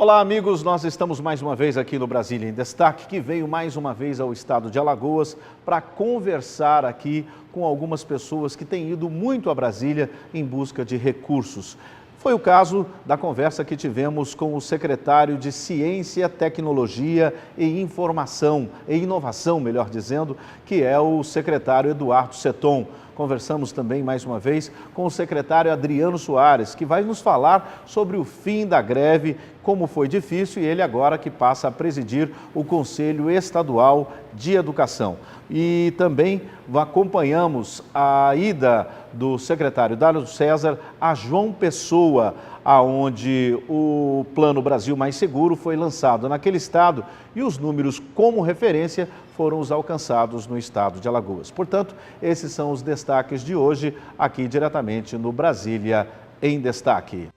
Olá, amigos, nós estamos mais uma vez aqui no Brasília em Destaque, que veio mais uma vez ao estado de Alagoas para conversar aqui com algumas pessoas que têm ido muito a Brasília em busca de recursos. Foi o caso da conversa que tivemos com o secretário de Ciência, Tecnologia e Informação, e Inovação, melhor dizendo, que é o secretário Eduardo Seton. Conversamos também, mais uma vez, com o secretário Adriano Soares, que vai nos falar sobre o fim da greve, como foi difícil, e ele agora que passa a presidir o Conselho Estadual de Educação. E também acompanhamos a ida do secretário Dário César a João Pessoa, aonde o Plano Brasil Mais Seguro foi lançado naquele estado e os números como referência foram os alcançados no estado de Alagoas. Portanto, esses são os destaques de hoje, aqui diretamente no Brasília em Destaque.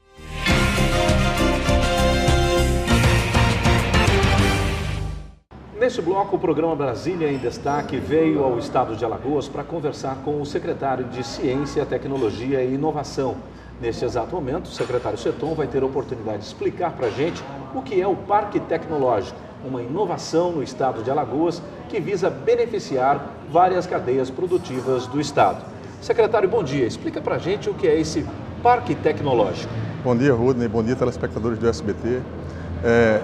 Neste bloco, o programa Brasília em Destaque veio ao estado de Alagoas para conversar com o secretário de Ciência, Tecnologia e Inovação. Neste exato momento, o secretário Seton vai ter a oportunidade de explicar para a gente o que é o Parque Tecnológico, uma inovação no estado de Alagoas que visa beneficiar várias cadeias produtivas do estado. Secretário, bom dia. Explica para a gente o que é esse Parque Tecnológico. Bom dia, Rudney. Bom dia, telespectadores do SBT.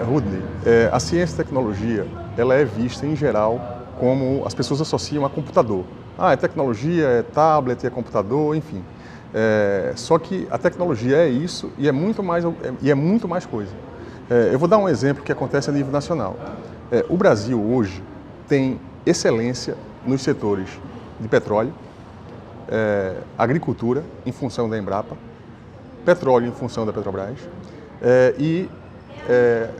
Rudney, a ciência e tecnologia, ela é vista em geral como as pessoas associam a computador. É tecnologia, é tablet, é computador, enfim. Só que a tecnologia é isso e é muito mais coisa. Eu vou dar um exemplo que acontece a nível nacional. O Brasil hoje tem excelência nos setores de petróleo, agricultura em função da Embrapa, petróleo em função da Petrobras e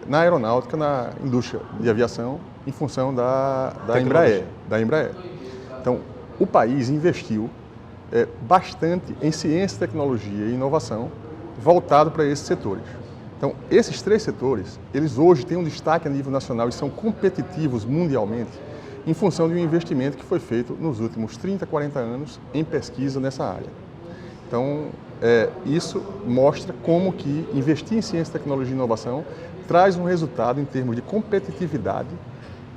na aeronáutica, na indústria de aviação, em função da Embraer. Então, o país investiu bastante em ciência, tecnologia e inovação voltado para esses setores. Então, esses três setores, eles hoje têm um destaque a nível nacional e são competitivos mundialmente em função de um investimento que foi feito nos últimos 30, 40 anos em pesquisa nessa área. Então, isso mostra como que investir em ciência, tecnologia e inovação traz um resultado em termos de competitividade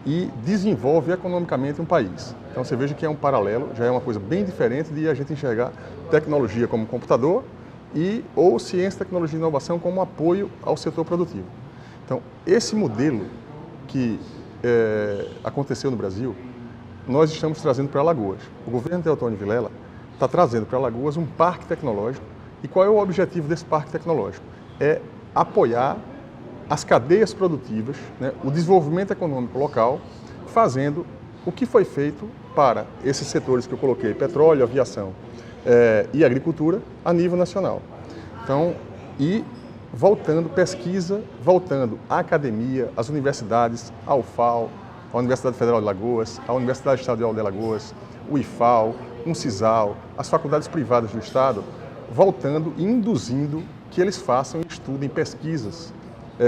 e desenvolve economicamente um país. Então, você veja que é um paralelo, já é uma coisa bem diferente de a gente enxergar tecnologia como computador ou ciência, tecnologia e inovação como apoio ao setor produtivo. Então, esse modelo que aconteceu no Brasil, nós estamos trazendo para Alagoas. O governo de Teotônio Vilela está trazendo para Alagoas um parque tecnológico. E qual é o objetivo desse parque tecnológico? É apoiar as cadeias produtivas, o desenvolvimento econômico local, fazendo o que foi feito para esses setores que eu coloquei, petróleo, aviação e agricultura, a nível nacional. Então, e voltando pesquisa, voltando à academia, às universidades, a UFAL, a Universidade Federal de Alagoas, a Universidade Estadual de Alagoas, o IFAL, o CISAL, as faculdades privadas do Estado, voltando e induzindo que eles façam e estudem pesquisas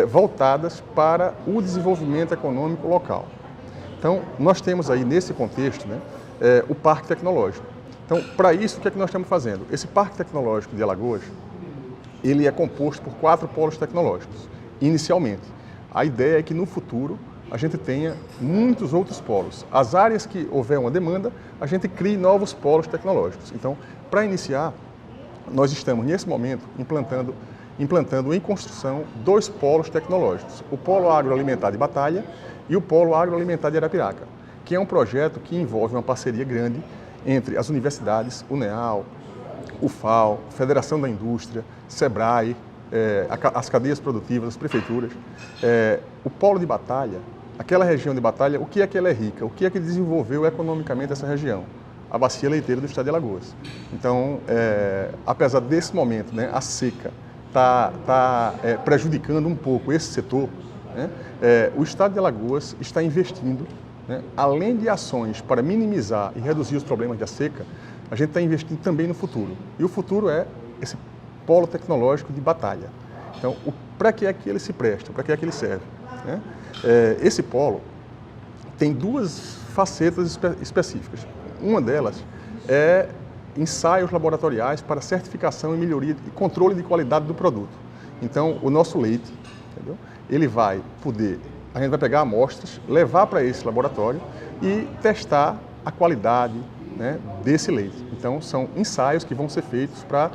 voltadas para o desenvolvimento econômico local. Então, nós temos aí nesse contexto o Parque Tecnológico. Então, para isso, o que é que nós estamos fazendo? Esse Parque Tecnológico de Alagoas, ele é composto por 4 polos tecnológicos, inicialmente. A ideia é que no futuro a gente tenha muitos outros polos. As áreas que houver uma demanda, a gente crie novos polos tecnológicos. Então, para iniciar, nós estamos, nesse momento, implantando em construção 2 polos tecnológicos, o Polo Agroalimentar de Batalha e o Polo Agroalimentar de Arapiraca, que é um projeto que envolve uma parceria grande entre as universidades, UNEAL, UFAL, Federação da Indústria, SEBRAE, as cadeias produtivas, as prefeituras. O Polo de Batalha, aquela região de Batalha, o que é que ela é rica? O que é que desenvolveu economicamente essa região? A bacia leiteira do estado de Alagoas. Então, apesar desse momento, a seca está prejudicando um pouco esse setor, o estado de Alagoas está investindo, além de ações para minimizar e reduzir os problemas da seca, a gente está investindo também no futuro. E o futuro é esse polo tecnológico de Batalha. Então, para que é que ele se presta? Para que é que ele serve? Esse polo tem 2 facetas específicas. Uma delas é ensaios laboratoriais para certificação e melhoria e controle de qualidade do produto. Então, o nosso leite, entendeu? Ele vai poder, a gente vai pegar amostras, levar para esse laboratório e testar a qualidade, né, desse leite. Então, são ensaios que vão ser feitos para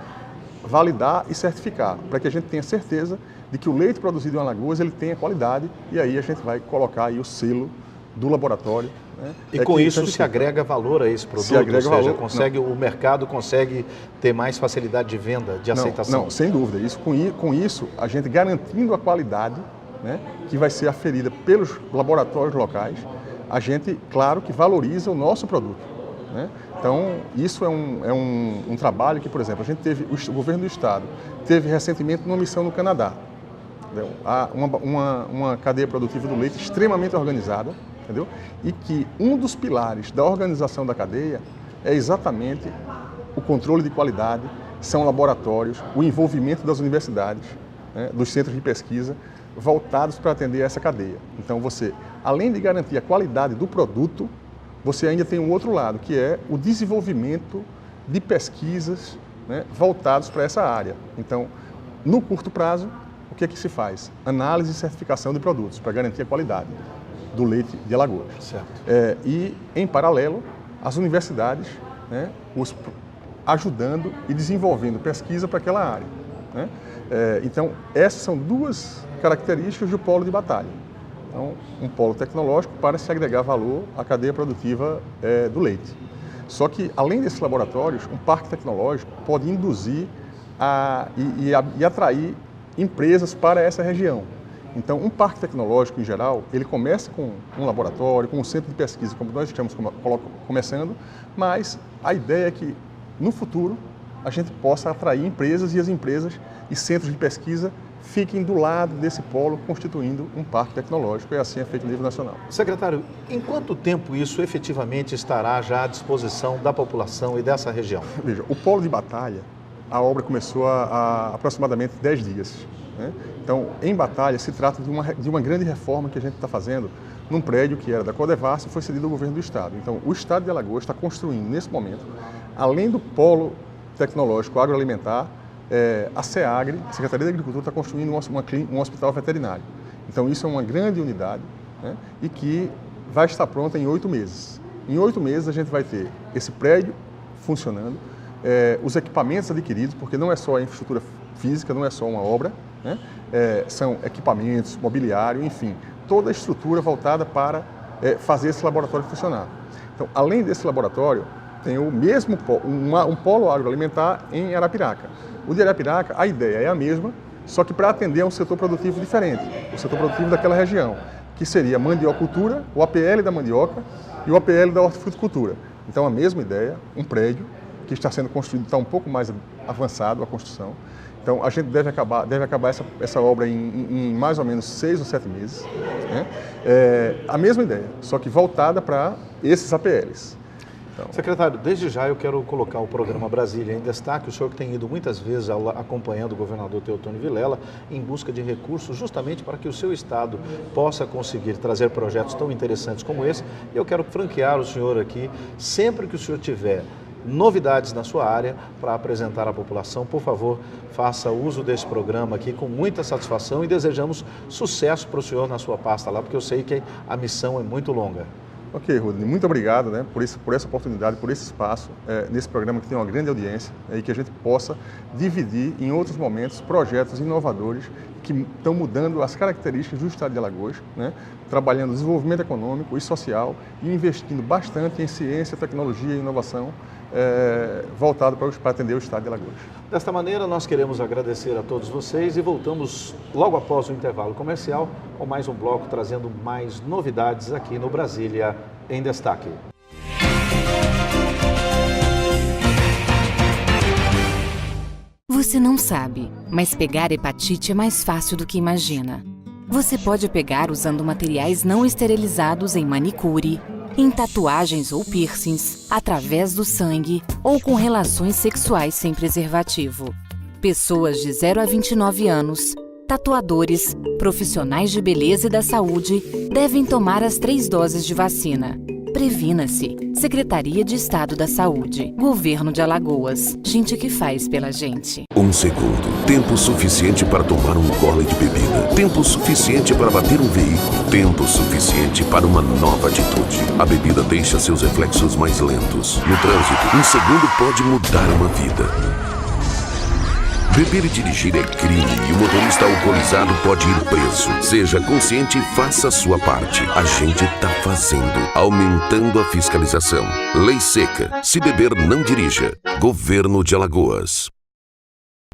validar e certificar, para que a gente tenha certeza de que o leite produzido em Alagoas ele tenha qualidade, e aí a gente vai colocar aí o selo do laboratório. Né? E com isso se agrega valor a esse produto, se agrega ou seja, valor, o mercado consegue ter mais facilidade de venda, de aceitação? Não, sem dúvida. Com isso, a gente garantindo a qualidade, né, que vai ser aferida pelos laboratórios locais, a gente, claro, que valoriza o nosso produto. Né? Então, isso é um trabalho que, por exemplo, a gente teve, o governo do estado teve recentemente uma missão no Canadá. Entendeu? Há uma cadeia produtiva do leite extremamente organizada, entendeu? E que um dos pilares da organização da cadeia é exatamente o controle de qualidade, são laboratórios, o envolvimento das universidades, né, dos centros de pesquisa, voltados para atender essa cadeia. Então, você, além de garantir a qualidade do produto, você ainda tem um outro lado, que é o desenvolvimento de pesquisas, né, voltados para essa área. Então, no curto prazo, o que é que se faz? Análise e certificação de produtos, para garantir a qualidade do leite de Alagoas. Certo. E, em paralelo, as universidades, né, ajudando e desenvolvendo pesquisa para aquela área. Né? Então, essas são duas características do polo de batalha. Então, um polo tecnológico para se agregar valor à cadeia produtiva do leite. Só que, além desses laboratórios, um parque tecnológico pode induzir e atrair empresas para essa região. Então, um parque tecnológico, em geral, ele começa com um laboratório, com um centro de pesquisa, como nós estamos começando, mas a ideia é que, no futuro, a gente possa atrair empresas e as empresas e centros de pesquisa fiquem do lado desse polo, constituindo um parque tecnológico, e assim é feito a nível nacional. Secretário, em quanto tempo isso efetivamente estará já à disposição da população e dessa região? Veja, o polo de batalha, a obra começou há aproximadamente 10 dias. Né? Então, em Batalha, se trata de uma grande reforma que a gente está fazendo num prédio que era da Codevasf e foi cedido ao governo do estado. Então, o estado de Alagoas está construindo, nesse momento, além do polo tecnológico agroalimentar, a SEAGRE, a Secretaria da Agricultura, está construindo um hospital veterinário. Então, isso é uma grande unidade, né, e que vai estar pronta em 8 meses. Em 8 meses, a gente vai ter esse prédio funcionando, os equipamentos adquiridos, porque não é só a infraestrutura física, não é só uma obra, né, são equipamentos, mobiliário, enfim, toda a estrutura voltada para fazer esse laboratório funcionar. Então, além desse laboratório, tem o mesmo um polo agroalimentar em Arapiraca. O de Arapiraca, a ideia é a mesma, só que para atender a um setor produtivo diferente, o setor produtivo daquela região, que seria a mandiocultura, o APL da mandioca e o APL da hortifruticultura. Então, a mesma ideia, um prédio que está sendo construído, está um pouco mais avançado a construção. Então, a gente deve acabar essa obra em mais ou menos 6 ou 7 meses. Né? A mesma ideia, só que voltada para esses APLs. Então, secretário, desde já eu quero colocar o programa Brasília em destaque. O senhor que tem ido muitas vezes acompanhando o governador Teotônio Vilela em busca de recursos justamente para que o seu estado possa conseguir trazer projetos tão interessantes como esse. E eu quero franquear o senhor aqui, sempre que o senhor tiver novidades na sua área para apresentar à população, por favor, faça uso desse programa aqui com muita satisfação e desejamos sucesso para o senhor na sua pasta lá, porque eu sei que a missão é muito longa. Ok, Rudney, muito obrigado, né, por essa oportunidade, por esse espaço nesse programa que tem uma grande audiência, e que a gente possa dividir em outros momentos projetos inovadores que estão mudando as características do estado de Alagoas, né, trabalhando desenvolvimento econômico e social e investindo bastante em ciência, tecnologia e inovação voltado para atender o estado de Alagoas. Desta maneira, nós queremos agradecer a todos vocês e voltamos logo após o intervalo comercial com mais um bloco trazendo mais novidades aqui no Brasília em Destaque. Você não sabe, mas pegar hepatite é mais fácil do que imagina. Você pode pegar usando materiais não esterilizados em manicure, em tatuagens ou piercings, através do sangue ou com relações sexuais sem preservativo. Pessoas de 0 a 29 anos, tatuadores, profissionais de beleza e da saúde devem tomar as 3 doses de vacina. Previna-se. Secretaria de Estado da Saúde. Governo de Alagoas. Gente que faz pela gente. 1 segundo. Tempo suficiente para tomar um gole de bebida. Tempo suficiente para bater um veículo. Tempo suficiente para uma nova atitude. A bebida deixa seus reflexos mais lentos. No trânsito, 1 segundo pode mudar uma vida. Beber e dirigir é crime e o motorista alcoolizado pode ir preso. Seja consciente e faça a sua parte. A gente tá fazendo, aumentando a fiscalização. Lei seca. Se beber, não dirija. Governo de Alagoas.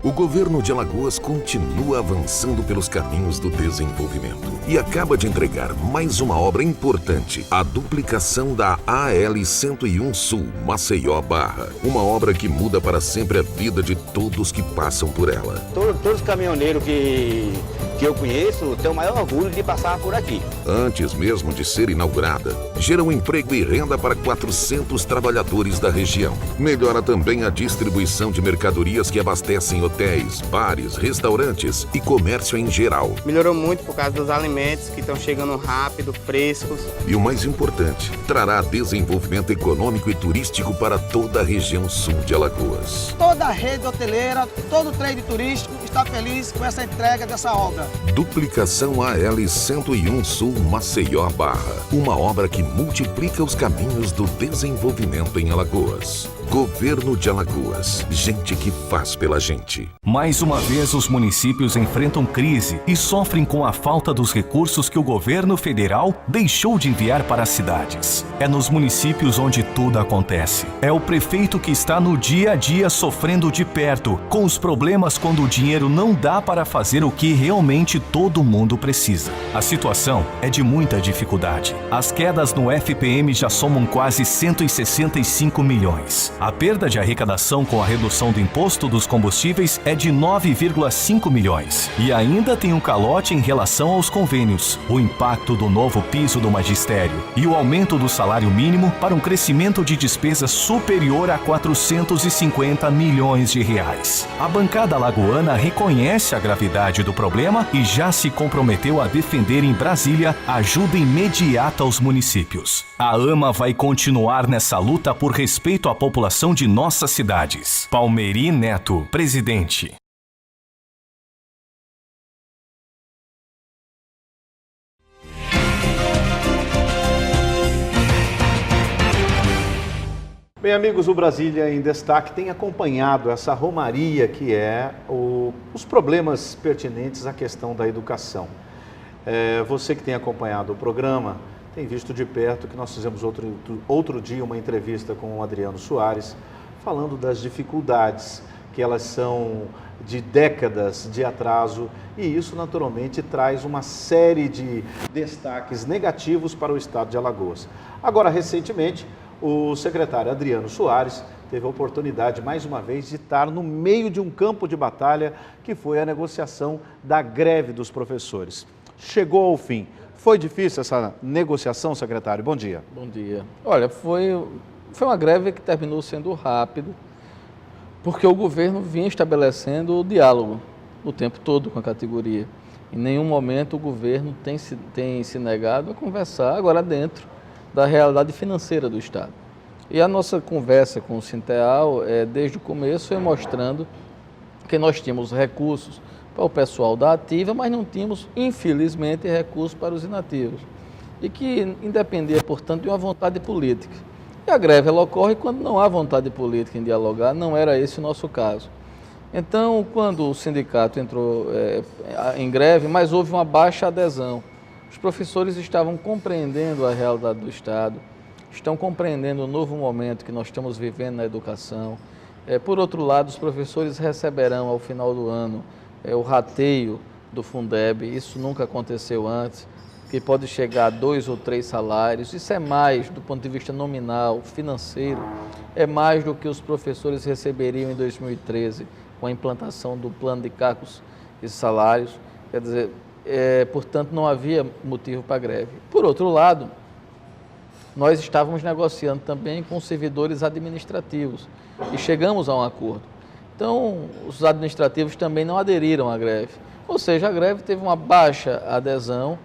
O governo de Alagoas continua avançando pelos caminhos do desenvolvimento e acaba de entregar mais uma obra importante, a duplicação da AL-101 Sul, Maceió-Barra. Uma obra que muda para sempre a vida de todos que passam por ela. Todos os caminhoneiros que eu conheço têm o maior orgulho de passar por aqui. Antes mesmo de ser inaugurada, gera um emprego e renda para 400 trabalhadores da região. Melhora também a distribuição de mercadorias que abastecem hotéis, bares, restaurantes e comércio em geral. Melhorou muito por causa dos alimentos que estão chegando rápido, frescos. E o mais importante, trará desenvolvimento econômico e turístico para toda a região sul de Alagoas. Toda a rede hoteleira, todo o trade turístico está feliz com essa entrega dessa obra. Duplicação AL-101 Sul Maceió-Barra. Uma obra que multiplica os caminhos do desenvolvimento em Alagoas. Governo de Alagoas. Gente que faz pela gente. Mais uma vez, os municípios enfrentam crise e sofrem com a falta dos recursos que o governo federal deixou de enviar para as cidades. É nos municípios onde tudo acontece. É o prefeito que está no dia a dia sofrendo de perto com os problemas quando o dinheiro não dá para fazer o que realmente todo mundo precisa. A situação é de muita dificuldade. As quedas no FPM já somam quase 165 milhões. A perda de arrecadação com a redução do imposto dos combustíveis é de 9,5 milhões. E ainda tem um calote em relação aos convênios, o impacto do novo piso do magistério e o aumento do salário mínimo para um crescimento de despesas superior a 450 milhões de reais. A bancada alagoana reconhece a gravidade do problema e já se comprometeu a defender em Brasília ajuda imediata aos municípios. A AMA vai continuar nessa luta por respeito à população de nossas cidades. Palmeri Neto, presidente. Bem, amigos, o Brasília em Destaque tem acompanhado essa romaria que é os problemas pertinentes à questão da educação. Você que tem acompanhado o programa tem visto de perto que nós fizemos outro dia uma entrevista com o Adriano Soares, falando das dificuldades que elas são de décadas de atraso e isso naturalmente traz uma série de destaques negativos para o estado de Alagoas. Agora, recentemente, o secretário Adriano Soares teve a oportunidade, mais uma vez, de estar no meio de um campo de batalha que foi a negociação da greve dos professores. Chegou ao fim. Foi difícil essa negociação, secretário? Bom dia. Bom dia. Olha, foi uma greve que terminou sendo rápido, porque o governo vinha estabelecendo o diálogo o tempo todo com a categoria. Em nenhum momento o governo tem se negado a conversar agora dentro da realidade financeira do Estado. E a nossa conversa com o Sinteal, desde o começo, foi mostrando que nós tínhamos recursos para o pessoal da ativa, mas não tínhamos, infelizmente, recursos para os inativos. E que independia, portanto, de uma vontade política. E a greve ela ocorre quando não há vontade política em dialogar, não era esse o nosso caso. Então, quando o sindicato entrou em greve, mas houve uma baixa adesão. Os professores estavam compreendendo a realidade do Estado, estão compreendendo o novo momento que nós estamos vivendo na educação. Por outro lado, os professores receberão, ao final do ano, o rateio do Fundeb, isso nunca aconteceu antes, que pode chegar a 2 ou 3 salários, isso é mais do ponto de vista nominal, financeiro, é mais do que os professores receberiam em 2013 com a implantação do plano de cargos e salários, quer dizer, portanto não havia motivo para greve. Por outro lado, nós estávamos negociando também com os servidores administrativos e chegamos a um acordo. Então, os administrativos também não aderiram à greve. Ou seja, a greve teve uma baixa adesão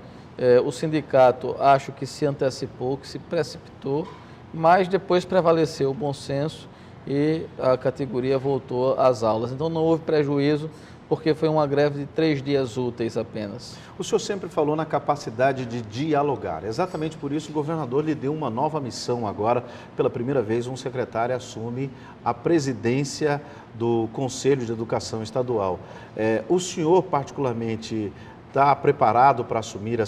O sindicato, acho que se antecipou, que se precipitou, mas depois prevaleceu o bom senso e a categoria voltou às aulas. Então não houve prejuízo, porque foi uma greve de 3 dias úteis apenas. O senhor sempre falou na capacidade de dialogar. Exatamente por isso o governador lhe deu uma nova missão agora. Pela primeira vez, um secretário assume a presidência do Conselho de Educação Estadual. O senhor, particularmente, está preparado para assumir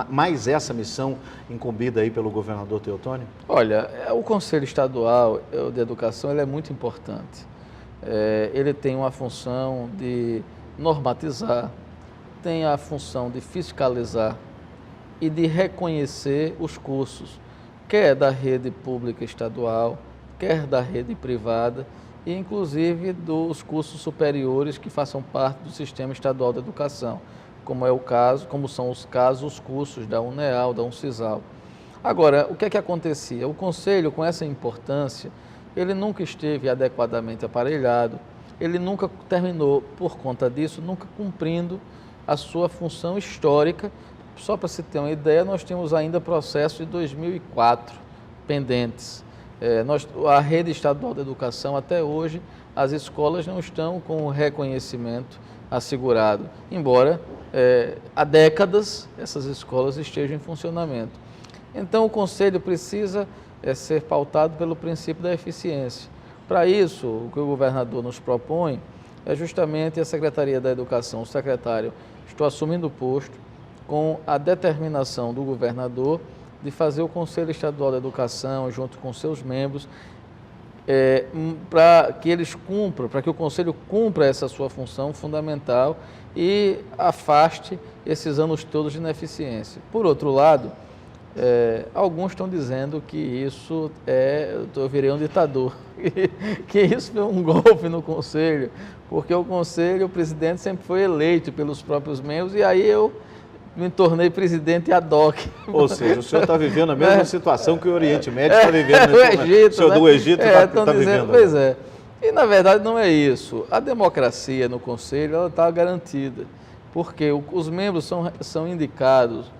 mais essa missão incumbida aí pelo governador Teotônio? Olha, o Conselho Estadual de Educação ele é muito importante. Ele tem uma função de normatizar, tem a função de fiscalizar e de reconhecer os cursos, quer da rede pública estadual, quer da rede privada, e inclusive dos cursos superiores que façam parte do Sistema Estadual de Educação, como são os cursos da UNEAL, da UNCISAL. Agora, o que é que acontecia? O Conselho, com essa importância, ele nunca esteve adequadamente aparelhado, ele nunca terminou, por conta disso, nunca cumprindo a sua função histórica. Só para se ter uma ideia, nós temos ainda processos de 2004 pendentes. A rede estadual de educação, até hoje, as escolas não estão com o reconhecimento assegurado, embora há décadas essas escolas estejam em funcionamento. Então, o Conselho precisa ser pautado pelo princípio da eficiência. Para isso, o que o governador nos propõe é justamente a Secretaria da Educação, o secretário, estou assumindo o posto com a determinação do governador de fazer o Conselho Estadual da Educação, junto com seus membros, para que o Conselho cumpra essa sua função fundamental e afaste esses anos todos de ineficiência. Por outro lado, alguns estão dizendo que isso eu virei um ditador, que isso foi um golpe no Conselho, porque o Conselho, o presidente sempre foi eleito pelos próprios membros e aí eu me tornei presidente ad hoc. Ou seja, o senhor está vivendo a mesma situação que o Oriente Médio está vivendo. O Egito, o senhor do Egito está vivendo. Pois é. E, na verdade, não é isso. A democracia no Conselho está garantida, porque os membros são indicados,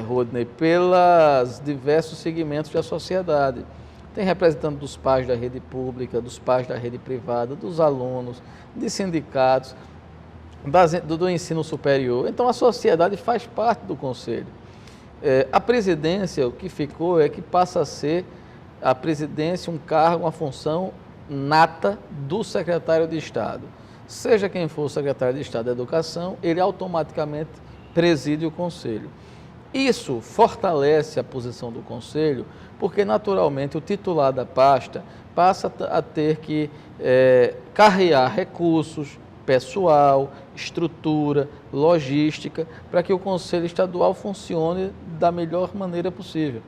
Rodney, pelos diversos segmentos da sociedade. Tem representante dos pais da rede pública, dos pais da rede privada, dos alunos, de sindicatos, do ensino superior. Então, a sociedade faz parte do Conselho. A presidência, o que ficou é que passa a ser a presidência um cargo, uma função nata do secretário de Estado. Seja quem for o secretário de Estado da Educação, ele automaticamente preside o Conselho. Isso fortalece a posição do Conselho, porque naturalmente o titular da pasta passa a ter que carregar recursos, pessoal, estrutura, logística, para que o Conselho Estadual funcione da melhor maneira possível.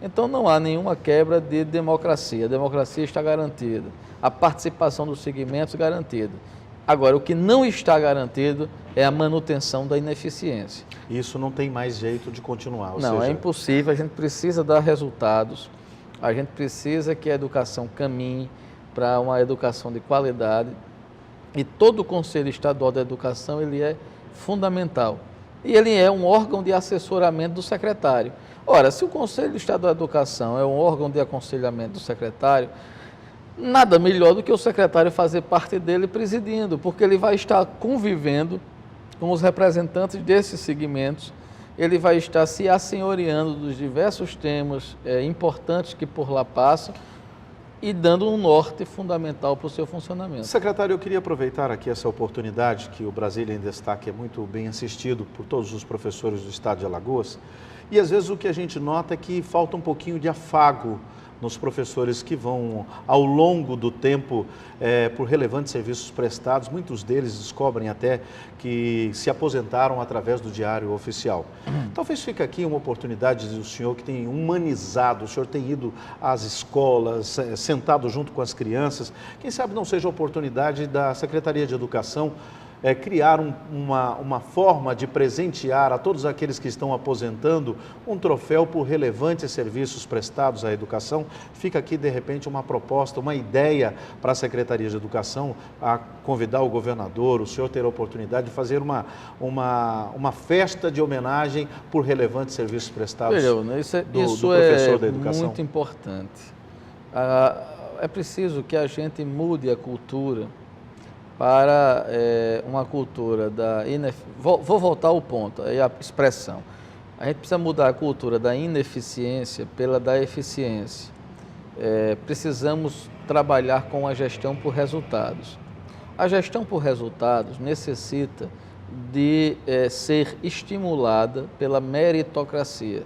Então não há nenhuma quebra de democracia, a democracia está garantida, a participação dos segmentos garantida. Agora, o que não está garantido é a manutenção da ineficiência. Isso não tem mais jeito de continuar. Não, é impossível, a gente precisa dar resultados, a gente precisa que a educação caminhe para uma educação de qualidade. E todo o Conselho Estadual da Educação ele é fundamental. E ele é um órgão de assessoramento do secretário. Ora, se o Conselho Estadual da Educação é um órgão de aconselhamento do secretário, nada melhor do que o secretário fazer parte dele presidindo, porque ele vai estar convivendo com os representantes desses segmentos, ele vai estar se assenhoreando dos diversos temas importantes que por lá passam, e dando um norte fundamental para o seu funcionamento. Secretário, eu queria aproveitar aqui essa oportunidade, que o Brasília em Destaque é muito bem assistido por todos os professores do estado de Alagoas, e às vezes o que a gente nota é que falta um pouquinho de afago nos professores que vão, ao longo do tempo, por relevantes serviços prestados, muitos deles descobrem até que se aposentaram através do Diário Oficial. Talvez fique aqui uma oportunidade do senhor que tem humanizado, o senhor tem ido às escolas, sentado junto com as crianças, quem sabe não seja a oportunidade da Secretaria de Educação criar uma forma de presentear a todos aqueles que estão aposentando um troféu por relevantes serviços prestados à educação. Fica aqui, de repente, uma proposta, uma ideia para a Secretaria de Educação, a convidar o governador, o senhor ter a oportunidade de fazer uma festa de homenagem por relevantes serviços prestados do professor da educação. Muito importante. É preciso que a gente mude a cultura para uma cultura Vou voltar ao ponto, aí a expressão. A gente precisa mudar a cultura da ineficiência pela da eficiência. Precisamos trabalhar com a gestão por resultados. A gestão por resultados necessita de ser estimulada pela meritocracia,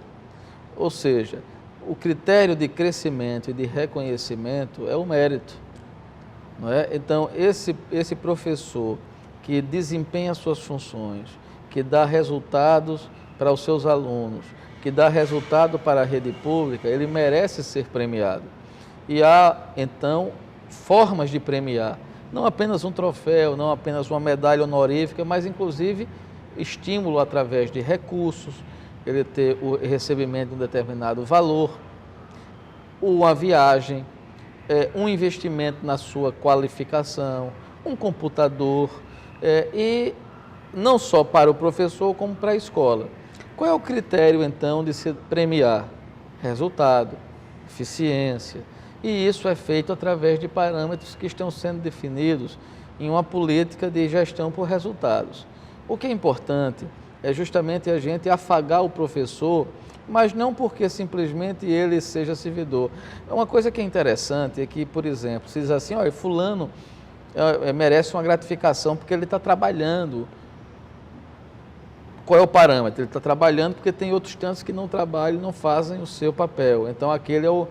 ou seja, o critério de crescimento e de reconhecimento é o mérito, não é? Então, esse professor que desempenha suas funções, que dá resultados para os seus alunos, que dá resultado para a rede pública, ele merece ser premiado. E há, então, formas de premiar, não apenas um troféu, não apenas uma medalha honorífica, mas, inclusive, estímulo através de recursos, ele ter o recebimento de um determinado valor, uma viagem, um investimento na sua qualificação, um computador, e não só para o professor, como para a escola. Qual é o critério, então, de se premiar? Resultado, eficiência, e isso é feito através de parâmetros que estão sendo definidos em uma política de gestão por resultados. O que é importante é justamente a gente afagar o professor, mas não porque simplesmente ele seja servidor. Uma coisa que é interessante é que, por exemplo, se diz assim, olha, fulano merece uma gratificação porque ele está trabalhando. Qual é o parâmetro? Ele está trabalhando porque tem outros tantos que não trabalham, não fazem o seu papel. Então, aquele é o...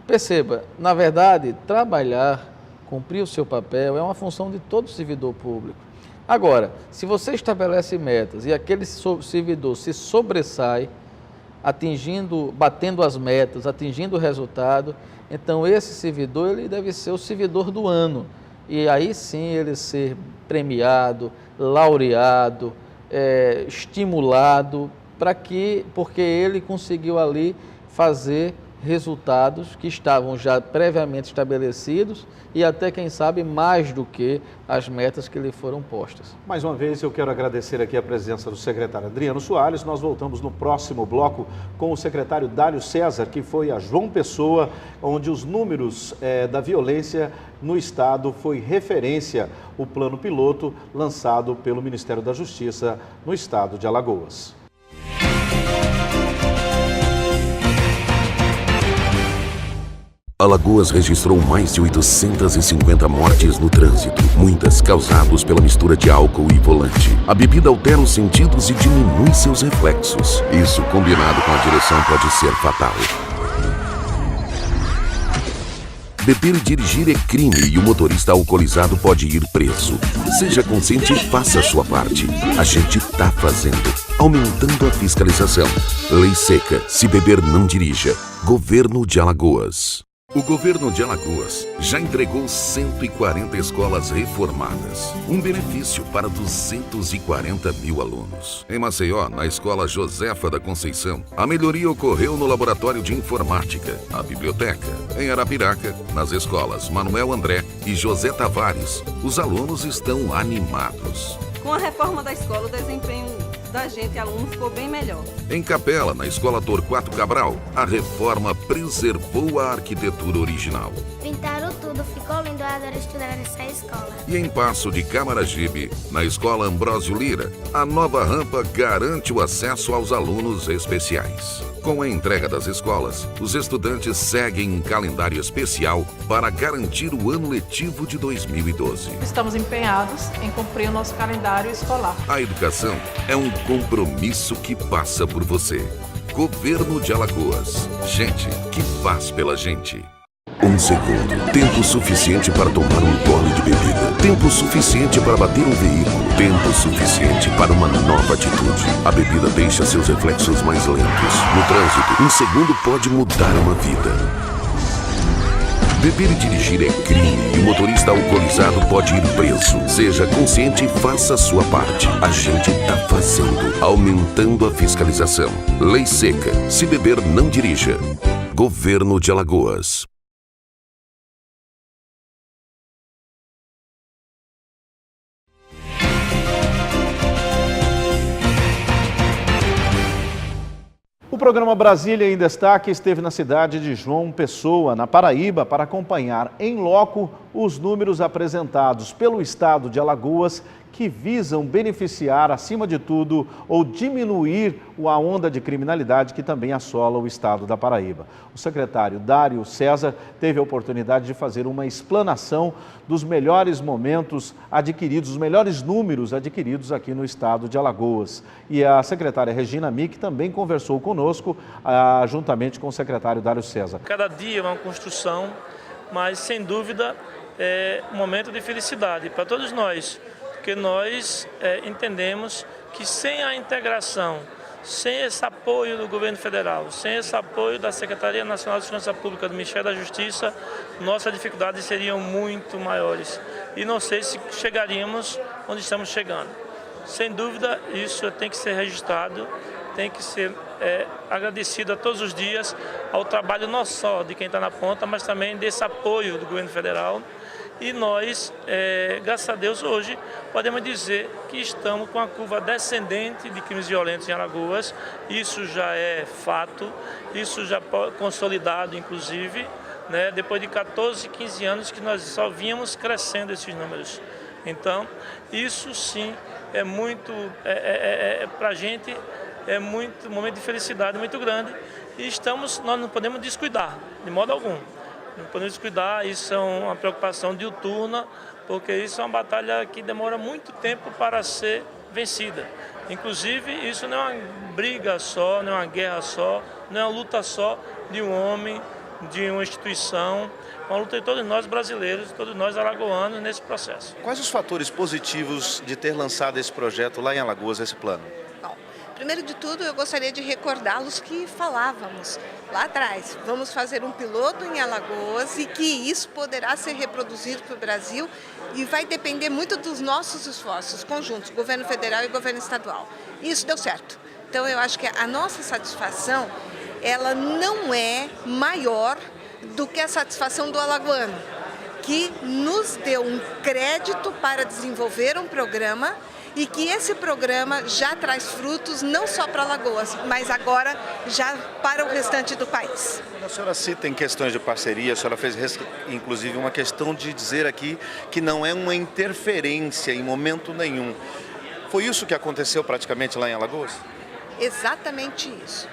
Perceba, na verdade, trabalhar, cumprir o seu papel é uma função de todo servidor público. Agora, se você estabelece metas e aquele servidor se sobressai, batendo as metas, atingindo o resultado, então esse servidor ele deve ser o servidor do ano. E aí sim ele ser premiado, laureado, estimulado, porque ele conseguiu ali fazer resultados que estavam já previamente estabelecidos e até, quem sabe, mais do que as metas que lhe foram postas. Mais uma vez, eu quero agradecer aqui a presença do secretário Adriano Soares. Nós voltamos no próximo bloco com o secretário Dálio César, que foi a João Pessoa, onde os números da violência no Estado foi referência o plano piloto lançado pelo Ministério da Justiça no Estado de Alagoas. Alagoas registrou mais de 850 mortes no trânsito, muitas causadas pela mistura de álcool e volante. A bebida altera os sentidos e diminui seus reflexos. Isso, combinado com a direção, pode ser fatal. Beber e dirigir é crime e o motorista alcoolizado pode ir preso. Seja consciente e faça a sua parte. A gente tá fazendo, aumentando a fiscalização. Lei seca, se beber não dirija. Governo de Alagoas. O governo de Alagoas já entregou 140 escolas reformadas, um benefício para 240 mil alunos. Em Maceió, na escola Josefa da Conceição, a melhoria ocorreu no laboratório de informática, a biblioteca. Em Arapiraca, nas escolas Manuel André e José Tavares, os alunos estão animados. Com a reforma da escola, o desempenho da gente, aluno, ficou bem melhor. Em Capela, na escola Torquato Cabral, a reforma preservou a arquitetura original. Pintaram tudo, ficou lindo, eu adoro estudar nessa escola. E em Passo de Camaragibe, na escola Ambrósio Lira, a nova rampa garante o acesso aos alunos especiais. Com a entrega das escolas, os estudantes seguem um calendário especial para garantir o ano letivo de 2012. Estamos empenhados em cumprir o nosso calendário escolar. A educação é um compromisso que passa por você. Governo de Alagoas. Gente que faz pela gente. 1 segundo. Tempo suficiente para tomar um gole de bebida. Tempo suficiente para bater um veículo. Tempo suficiente para uma nova atitude. A bebida deixa seus reflexos mais lentos. No trânsito, 1 segundo pode mudar uma vida. Beber e dirigir é crime e o motorista alcoolizado pode ir preso. Seja consciente e faça a sua parte. A gente tá fazendo, aumentando a fiscalização. Lei seca. Se beber, não dirija. Governo de Alagoas. O programa Brasília em Destaque esteve na cidade de João Pessoa, na Paraíba, para acompanhar em loco os números apresentados pelo estado de Alagoas que visam beneficiar, acima de tudo, ou diminuir a onda de criminalidade que também assola o estado da Paraíba. O secretário Dário César teve a oportunidade de fazer uma explanação dos melhores momentos adquiridos, os melhores números adquiridos aqui no estado de Alagoas. E a secretária Regina Mick também conversou conosco, juntamente com o secretário Dário César. Cada dia é uma construção, mas sem dúvida é um momento de felicidade para todos nós. Porque nós entendemos que sem a integração, sem esse apoio do governo federal, sem esse apoio da Secretaria Nacional de Segurança Pública, do Ministério da Justiça, nossas dificuldades seriam muito maiores. E não sei se chegaríamos onde estamos chegando. Sem dúvida, isso tem que ser registrado, tem que ser agradecido a todos os dias ao trabalho não só de quem está na ponta, mas também desse apoio do governo federal. E nós, graças a Deus, hoje podemos dizer que estamos com a curva descendente de crimes violentos em Alagoas. Isso já é fato, isso já consolidado, inclusive, né, depois de 14, 15 anos que nós só vínhamos crescendo esses números. Então, isso sim é muito, para a gente, é muito um momento de felicidade muito grande e nós não podemos descuidar, de modo algum. Não podemos descuidar, isso é uma preocupação diuturna, porque isso é uma batalha que demora muito tempo para ser vencida. Inclusive, isso não é uma briga só, não é uma guerra só, não é uma luta só de um homem, de uma instituição, é uma luta de todos nós brasileiros, todos nós alagoanos nesse processo. Quais os fatores positivos de ter lançado esse projeto lá em Alagoas, esse plano? Primeiro de tudo, eu gostaria de recordá-los que falávamos lá atrás. Vamos fazer um piloto em Alagoas e que isso poderá ser reproduzido para o Brasil e vai depender muito dos nossos esforços conjuntos, governo federal e governo estadual. E isso deu certo. Então, eu acho que a nossa satisfação, ela não é maior do que a satisfação do alagoano, que nos deu um crédito para desenvolver um programa e que esse programa já traz frutos não só para Alagoas, mas agora já para o restante do país. Quando a senhora cita em questões de parceria, a senhora fez inclusive uma questão de dizer aqui que não é uma interferência em momento nenhum. Foi isso que aconteceu praticamente lá em Alagoas? Exatamente isso.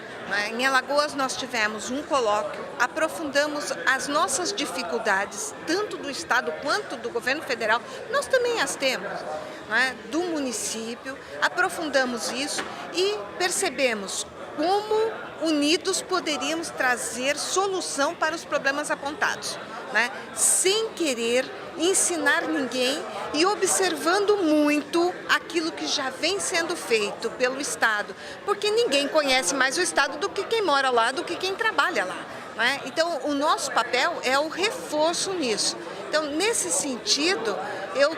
Em Alagoas nós tivemos um colóquio, aprofundamos as nossas dificuldades, tanto do Estado quanto do governo federal, nós também as temos, do município, aprofundamos isso e percebemos como unidos poderíamos trazer solução para os problemas apontados, sem querer ensinar ninguém e observando muito aquilo que já vem sendo feito pelo Estado, porque ninguém conhece mais o Estado do que quem mora lá, do que quem trabalha lá. Então, o nosso papel é o reforço nisso. Então, nesse sentido, eu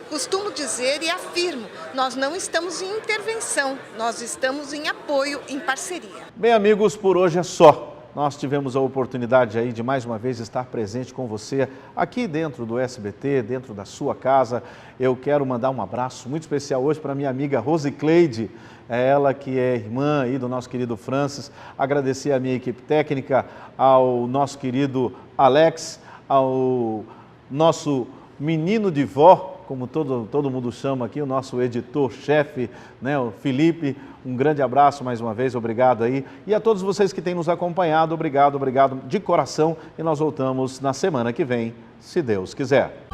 costumo dizer e afirmo, nós não estamos em intervenção, nós estamos em apoio, em parceria. Bem, amigos, por hoje é só. Nós tivemos a oportunidade aí de mais uma vez estar presente com você aqui dentro do SBT, dentro da sua casa. Eu quero mandar um abraço muito especial hoje para minha amiga Rosicleide, ela que é irmã aí do nosso querido Francis. Agradecer a minha equipe técnica, ao nosso querido Alex, ao nosso menino de vó, como todo mundo chama aqui, o nosso editor-chefe, o Felipe. Um grande abraço mais uma vez, obrigado aí. E a todos vocês que têm nos acompanhado, obrigado de coração. E nós voltamos na semana que vem, se Deus quiser.